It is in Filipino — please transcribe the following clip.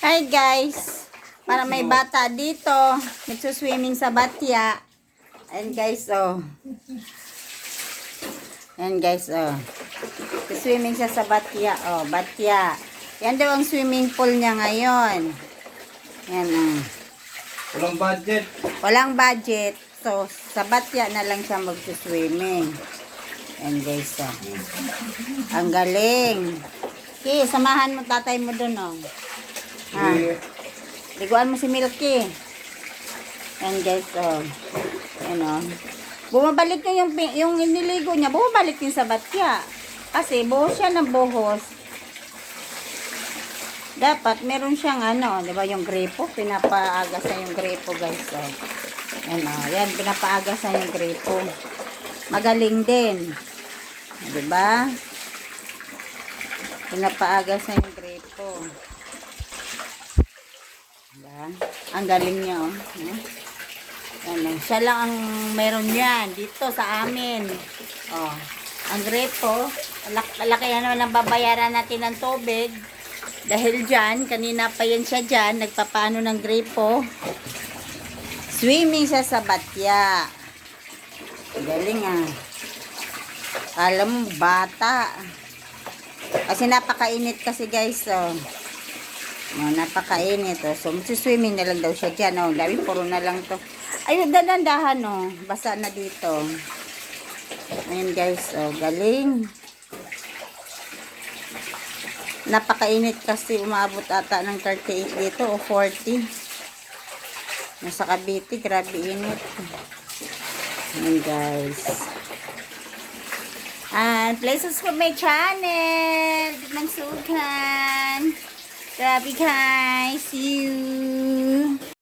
Hi guys, para may bata dito, nagsuswimming sa Batya. Ayan guys, oh. Ayan guys, oh. Swimming siya sa Batya, oh, Batya. Yan daw ang swimming pool niya ngayon. Yan, oh. Walang budget. Walang budget. So, sa Batya na lang siya mag-swimming. Ayan guys, oh. Ang galing. Okay, samahan mo tatay mo dun, oh. Ha? Liguan mo si Milky. Yan guys, oh. Yan, oh. Bumabalik niya yung iniligo niya, bumabalik din sa Batya. Kasi buhos siya ng buhos. Dapat meron siyang ano, 'di ba, yung gripo, pinapaagas na yung gripo, guys. Oh. Yan, oh. Yan, pinapaagas na yung gripo. Magaling din. 'Di ba? Pinapaagas na yung gripo. Diba? Ang galing niya, oh. Ano, siya lang ang meron yan dito sa amin. Oh, ang gripo, malaki naman ang babayaran natin ng tubig. Dahil dyan, kanina pa yan siya dyan, nagpapaano ng gripo. Swimming siya sa Batya. Galing ah. Alam mo, bata. Kasi napakainit kasi guys, oh. No, napakainit, oh. So, swimming na lang daw siya dyan, oh. Dami, puro na lang to. Ayun, dadandahan, oh. Basa na dito. Ayun, guys, oh. Galing. Napakainit kasi umabot ata ng 38 dito, o 40. Nasa Cavite, grabe init. Ayun, guys. And please subscribe my channel. Ng Sukan. Grabe guys. See you.